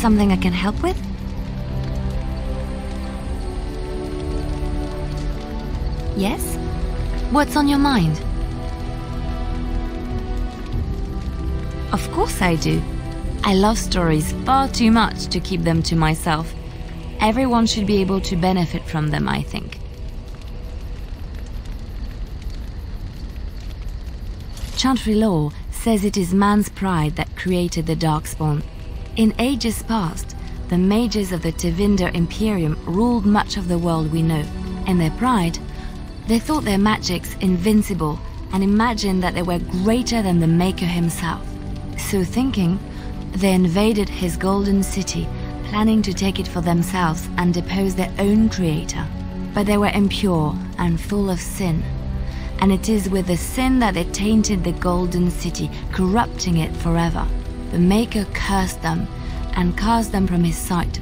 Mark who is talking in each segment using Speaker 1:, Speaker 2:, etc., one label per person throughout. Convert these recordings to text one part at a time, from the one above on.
Speaker 1: Something I can help with? Yes? What's on your mind? Of course I do. I love stories far too much to keep them to myself. Everyone should be able to benefit from them, I think. Chantry law says it is man's pride that created the Darkspawn. In ages past, the mages of the Tevinder Imperium ruled much of the world we know. In their pride, they thought their magics invincible and imagined that they were greater than the Maker himself. So thinking, they invaded his golden city, planning to take it for themselves and depose their own creator. But they were impure and full of sin. And it is with the sin that they tainted the golden city, corrupting it forever. The Maker cursed them and cast them from his sight.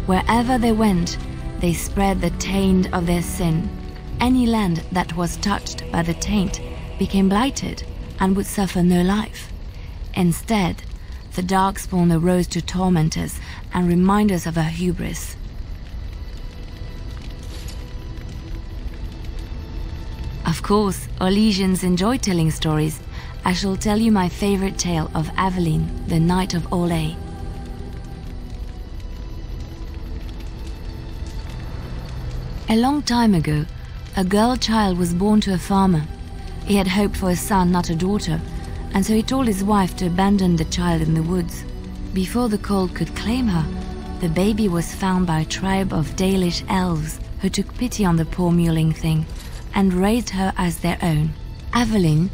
Speaker 1: Wherever they went, they spread the taint of their sin. Any land that was touched by the taint became blighted and would suffer no life. Instead, the Darkspawn arose to torment us and remind us of our hubris. Of course, Orlesians enjoy telling stories. I shall tell you my favorite tale of Aveline, the Knight of Orlais. A long time ago, a girl child was born to a farmer. He had hoped for a son, not a daughter, and so he told his wife to abandon the child in the woods. Before the cold could claim her, the baby was found by a tribe of Dalish elves who took pity on the poor mewling thing and raised her as their own. Aveline,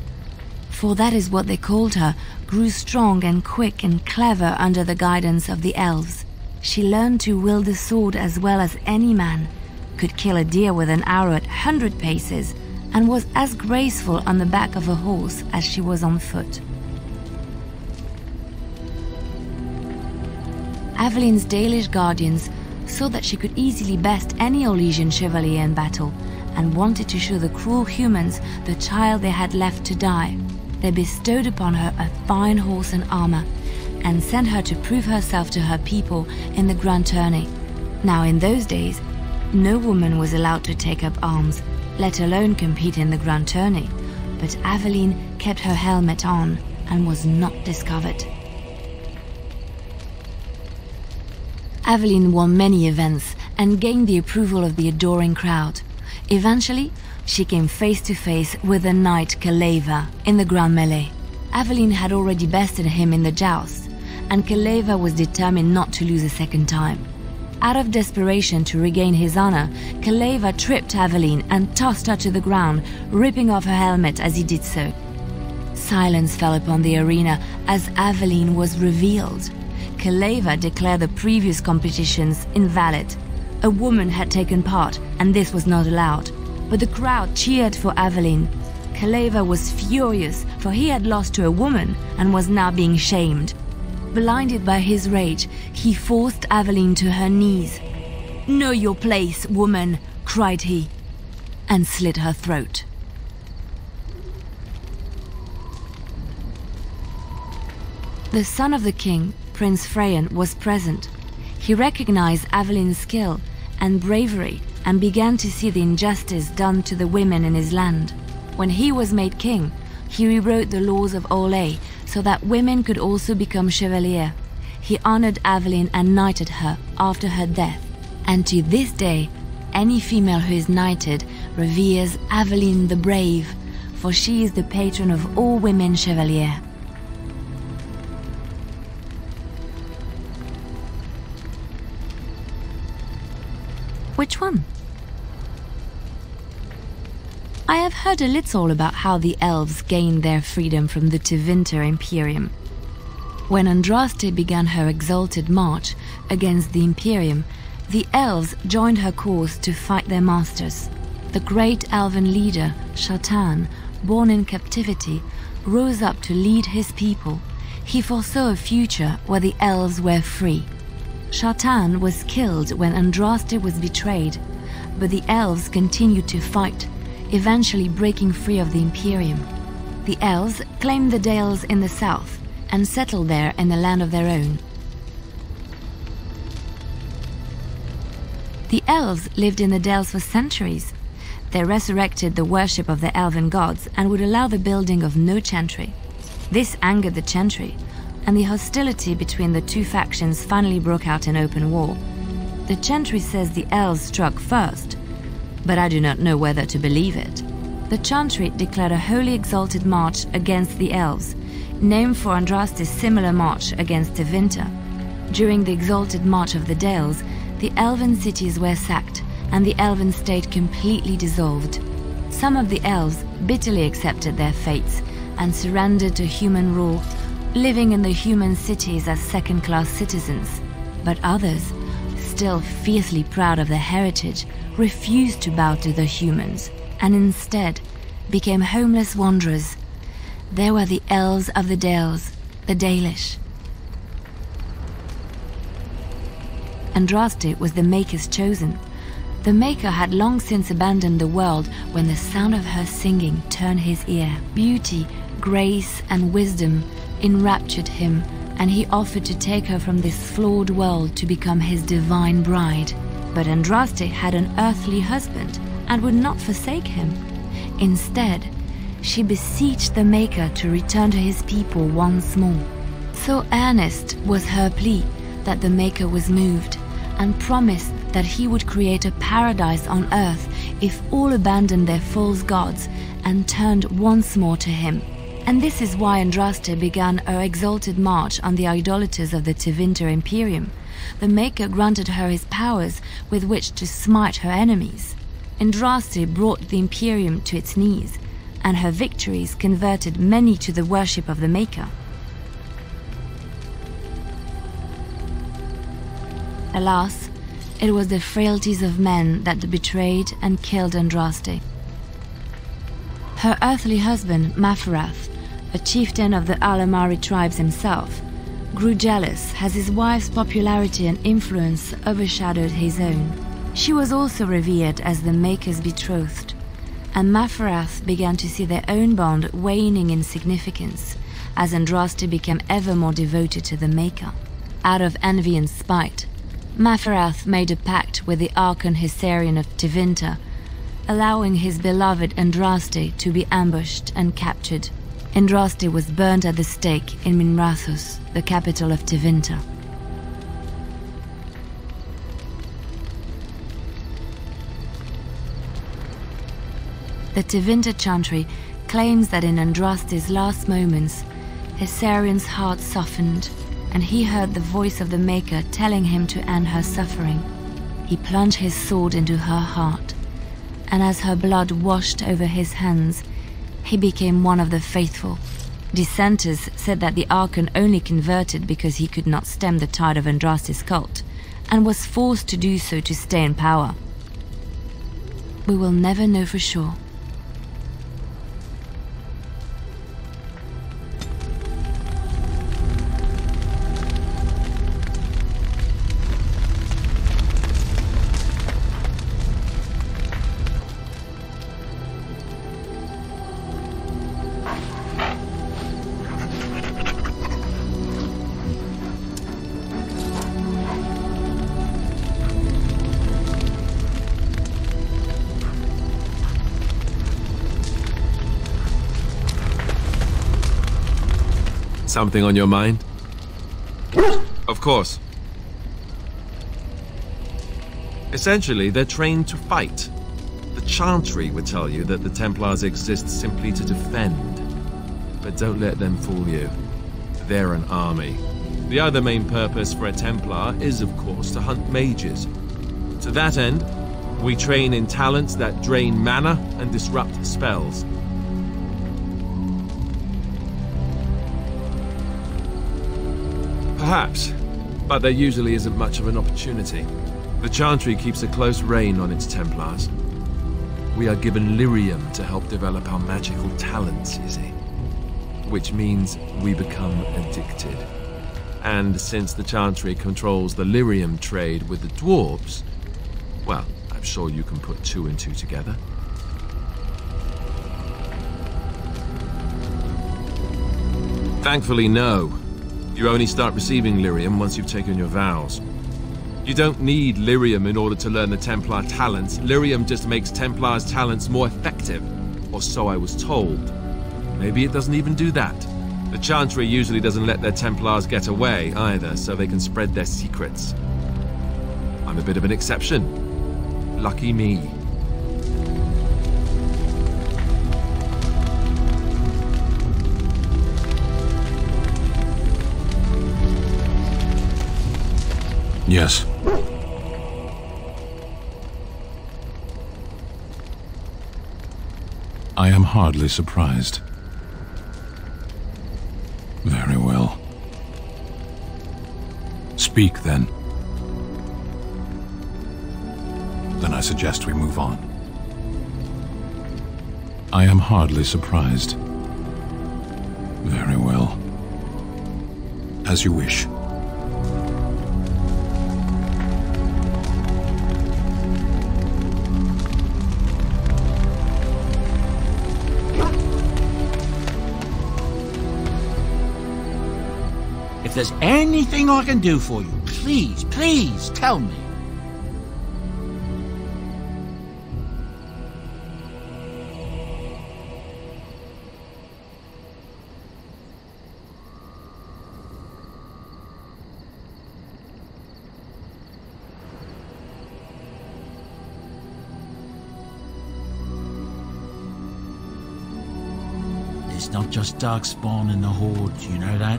Speaker 1: for that is what they called her, grew strong and quick and clever under the guidance of the elves. She learned to wield the sword as well as any man, could kill a deer with an arrow at 100 paces, and was as graceful on the back of a horse as she was on foot. Aveline's Dalish guardians saw that she could easily best any Orlesian chevalier in battle, and wanted to show the cruel humans the child they had left to die. They bestowed upon her a fine horse and armor, and sent her to prove herself to her people in the grand tourney. Now in those days, no woman was allowed to take up arms, let alone compete in the grand tourney, but Aveline kept her helmet on and was not discovered. Aveline won many events and gained the approval of the adoring crowd. Eventually, she came face to face with the knight Kaleva in the grand melee. Aveline had already bested him in the joust, and Kaleva was determined not to lose a second time. Out of desperation to regain his honor, Kaleva tripped Aveline and tossed her to the ground, ripping off her helmet as he did so. Silence fell upon the arena as Aveline was revealed. Kaleva declared the previous competitions invalid. A woman had taken part, and this was not allowed. But the crowd cheered for Aveline. Kaleva was furious, for he had lost to a woman and was now being shamed. Blinded by his rage, he forced Aveline to her knees. "Know your place, woman," cried he, and slit her throat. The son of the king, Prince Freyan, was present. He recognized Aveline's skill and bravery and began to see the injustice done to the women in his land. When he was made king, he rewrote the laws of Orlais so that women could also become chevalier. He honored Aveline and knighted her after her death. And to this day, any female who is knighted reveres Aveline the Brave, for she is the patron of all women chevalier. Which one? I have heard a little about how the elves gained their freedom from the Tevinder Imperium. When Andraste began her exalted march against the Imperium, the elves joined her cause to fight their masters. The great elven leader, Shatan, born in captivity, rose up to lead his people. He foresaw a future where the elves were free. Shatan was killed when Andraste was betrayed, but the elves continued to fight, eventually breaking free of the Imperium. The elves claimed the Dales in the south and settled there in the land of their own. The elves lived in the Dales for centuries. They resurrected the worship of the elven gods and would allow the building of no chantry. This angered the chantry, and the hostility between the two factions finally broke out in open war. The chantry says the elves struck first, but I do not know whether to believe it. The chantry declared a holy exalted march against the elves, named for Andraste's similar march against Tevinter. During the exalted march of the Dales, the elven cities were sacked, and the elven state completely dissolved. Some of the elves bitterly accepted their fates and surrendered to human rule, living in the human cities as second-class citizens. But others, still fiercely proud of their heritage, refused to bow to the humans, and instead became homeless wanderers. They were the elves of the Dales, the Dalish. Andraste was the Maker's chosen. The Maker had long since abandoned the world when the sound of her singing turned his ear. Beauty, grace, and wisdom enraptured him, and he offered to take her from this flawed world to become his divine bride. But Andraste had an earthly husband and would not forsake him. Instead, she beseeched the Maker to return to his people once more. So earnest was her plea that the Maker was moved, and promised that he would create a paradise on earth if all abandoned their false gods and turned once more to him. And this is why Andraste began her exalted march on the idolaters of the Tevinter Imperium. The Maker granted her his powers with which to smite her enemies. Andraste brought the Imperium to its knees, and her victories converted many to the worship of the Maker. Alas, it was the frailties of men that betrayed and killed Andraste. Her earthly husband, Maferath, a chieftain of the Alamari tribes himself, grew jealous as his wife's popularity and influence overshadowed his own. She was also revered as the Maker's betrothed, and Maferath began to see their own bond waning in significance as Andraste became ever more devoted to the Maker. Out of envy and spite, Maferath made a pact with the Archon Hysarian of Tevinter, allowing his beloved Andraste to be ambushed and captured. Andraste was burned at the stake in Minrathous, the capital of Tevinter. The Tevinter chantry claims that in Andraste's last moments, Hysarian's heart softened, and he heard the voice of the Maker telling him to end her suffering. He plunged his sword into her heart, and as her blood washed over his hands, he became one of the faithful. Dissenters said that the Archon only converted because he could not stem the tide of Andraste's cult, and was forced to do so to stay in power. We will never know for sure.
Speaker 2: Something on your mind? Of course. Essentially, they're trained to fight. The Chantry would tell you that the Templars exist simply to defend. But don't let them fool you. They're an army. The other main purpose for a Templar is, of course, to hunt mages. To that end, we train in talents that drain mana and disrupt spells. Perhaps, but there usually isn't much of an opportunity. The Chantry keeps a close rein on its Templars. We are given lyrium to help develop our magical talents, you see. Which means we become addicted. And since the Chantry controls the lyrium trade with the dwarves, well, I'm sure you can put two and two together. Thankfully, no. You only start receiving lyrium once you've taken your vows. You don't need lyrium in order to learn the Templar talents. Lyrium just makes Templar's talents more effective. Or so I was told. Maybe it doesn't even do that. The Chantry usually doesn't let their Templars get away either, so they can spread their secrets. I'm a bit of an exception. Lucky me.
Speaker 3: Yes. I am hardly surprised. Very well. Speak, then. Then I suggest we move on. I am hardly surprised. Very well. As you wish.
Speaker 4: If there's anything I can do for you, please, please tell me. It's not just Darkspawn and the Horde, you know that?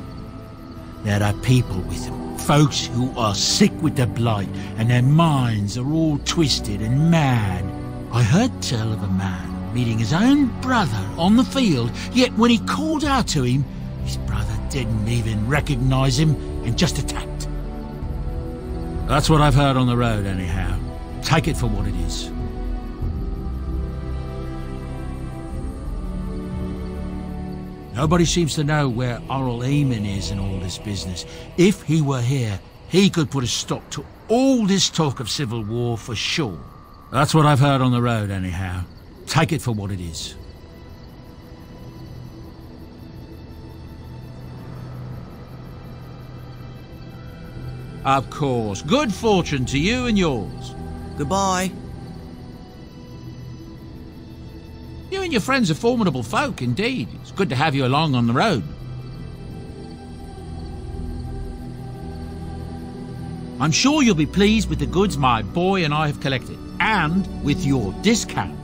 Speaker 4: There are people with them, folks who are sick with the blight, and their minds are all twisted and mad. I heard tell of a man meeting his own brother on the field, yet when he called out to him, his brother didn't even recognize him and just attacked. That's what I've heard on the road, anyhow. Take it for what it is. Nobody seems to know where Oral Eamon is in all this business. If he were here, he could put a stop to all this talk of civil war for sure. That's what I've heard on the road, anyhow. Take it for what it is. Of course. Good fortune to you and yours.
Speaker 5: Goodbye.
Speaker 4: You and your friends are formidable folk, indeed. It's good to have you along on the road. I'm sure you'll be pleased with the goods my boy and I have collected, and with your discount.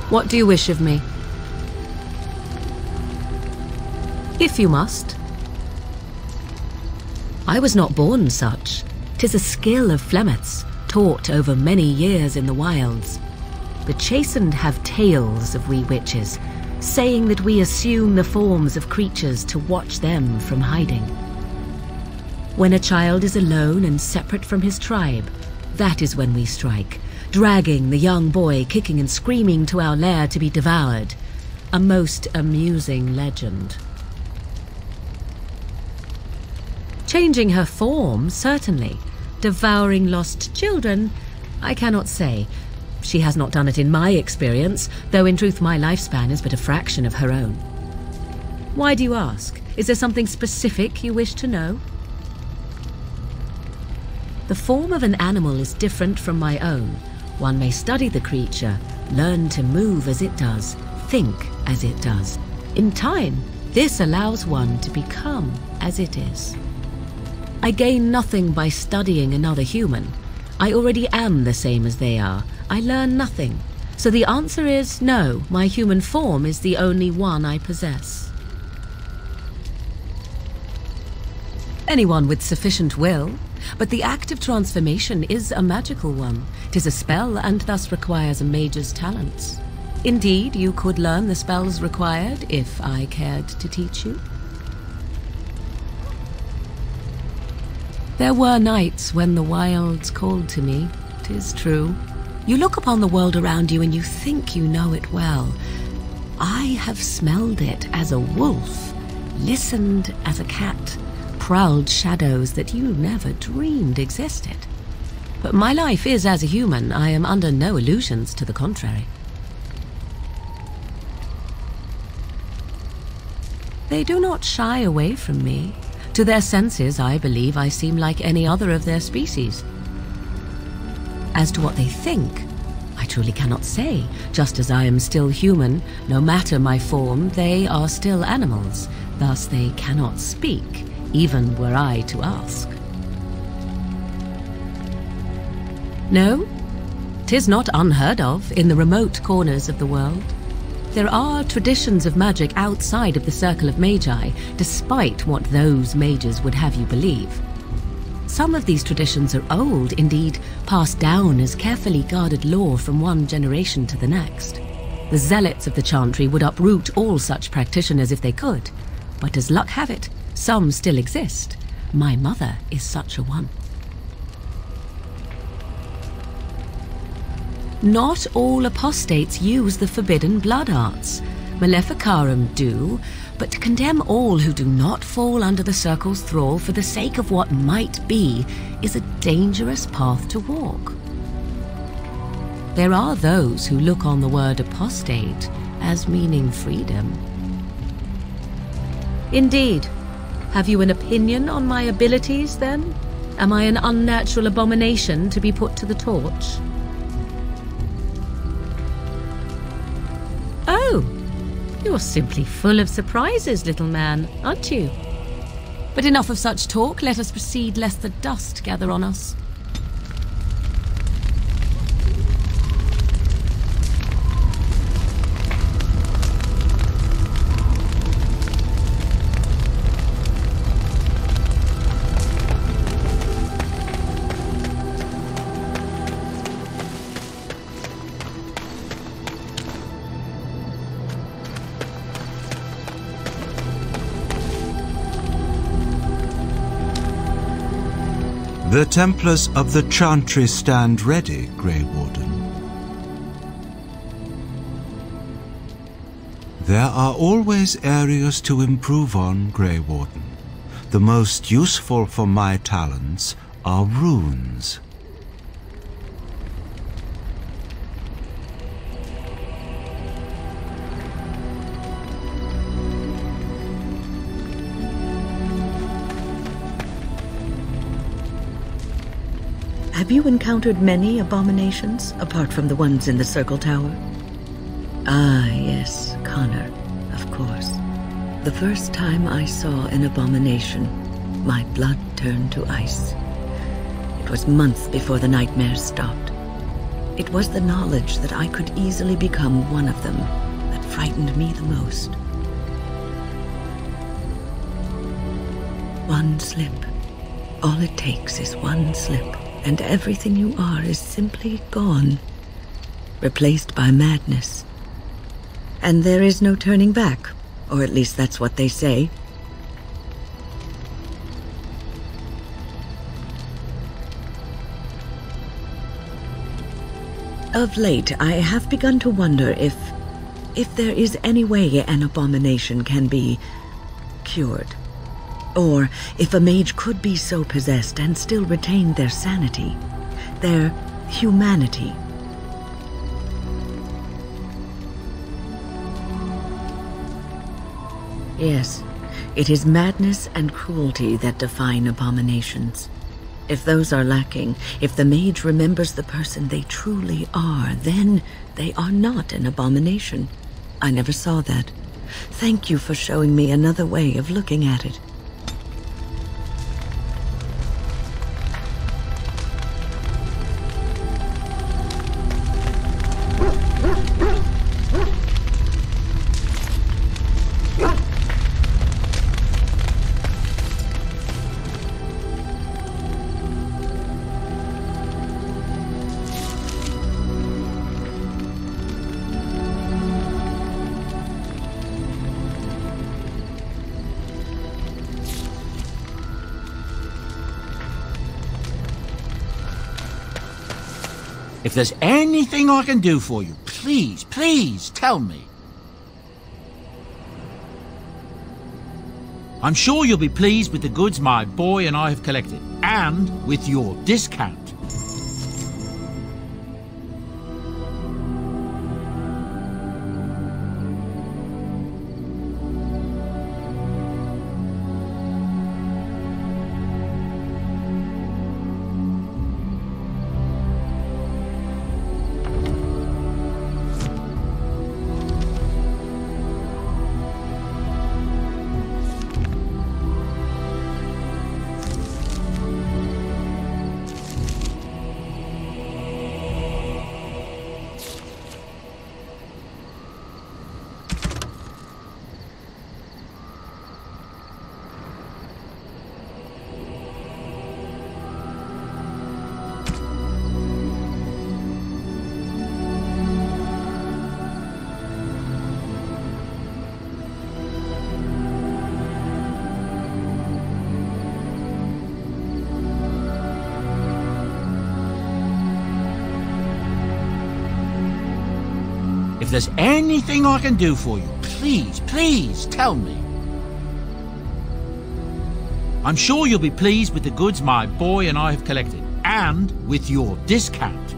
Speaker 6: What do you wish of me? If you must. I was not born such. 'Tis a skill of Flemeth's, taught over many years in the wilds. The chastened have tales of we witches, saying that we assume the forms of creatures to watch them from hiding. When a child is alone and separate from his tribe, that is when we strike, dragging the young boy kicking and screaming to our lair to be devoured. A most amusing legend. Changing her form, certainly. Devouring lost children, I cannot say. She has not done it in my experience, though in truth my lifespan is but a fraction of her own. Why do you ask? Is there something specific you wish to know? The form of an animal is different from my own. One may study the creature, learn to move as it does, think as it does. In time, this allows one to become as it is. I gain nothing by studying another human. I already am the same as they are. I learn nothing. So the answer is no, my human form is the only one I possess. Anyone with sufficient will, but the act of transformation is a magical one. 'Tis a spell and thus requires a mage's talents. Indeed, you could learn the spells required if I cared to teach you. There were nights when the wilds called to me, 'tis true. You look upon the world around you and you think you know it well. I have smelled it as a wolf, listened as a cat, prowled shadows that you never dreamed existed. But my life is as a human. I am under no illusions to the contrary. They do not shy away from me. To their senses, I believe I seem like any other of their species. As to what they think, I truly cannot say. Just as I am still human, no matter my form, they are still animals. Thus they cannot speak, even were I to ask. No, 'tis not unheard of in the remote corners of the world. There are traditions of magic outside of the circle of magi, despite what those mages would have you believe. Some of these traditions are old, indeed passed down as carefully guarded lore from one generation to the next. The zealots of the chantry would uproot all such practitioners if they could, but as luck have it, some still exist. My mother is such a one. Not all apostates use the forbidden blood arts. Maleficarum do, but to condemn all who do not fall under the circle's thrall for the sake of what might be is a dangerous path to walk. There are those who look on the word apostate as meaning freedom. Indeed. Have you an opinion on my abilities, then? Am I an unnatural abomination to be put to the torch? Oh, you're simply full of surprises, little man, aren't you? But enough of such talk. Let us proceed, lest the dust gather on us.
Speaker 5: The Templars of the Chantry stand ready, Grey Warden. There are always areas to improve on, Grey Warden. The most useful for my talents are runes.
Speaker 7: Have you encountered many abominations, apart from the ones in the Circle Tower? Ah, yes, Connor, of course. The first time I saw an abomination, my blood turned to ice. It was months before the nightmares stopped. It was the knowledge that I could easily become one of them that frightened me the most. One slip. All it takes is one slip. And everything you are is simply gone, replaced by madness. And there is no turning back, or at least that's what they say. Of late, I have begun to wonder if there is any way an abomination can be cured. Or if a mage could be so possessed and still retain their sanity, their humanity. Yes, it is madness and cruelty that define abominations. If those are lacking, if the mage remembers the person they truly are, then they are not an abomination. I never saw that. Thank you for showing me another way of looking at it.
Speaker 4: If there's anything I can do for you, please, please tell me. I'm sure you'll be pleased with the goods my boy and I have collected, and with your discount. If there's anything I can do for you, please tell me. I'm sure you'll be pleased with the goods my boy and I have collected, and with your discount.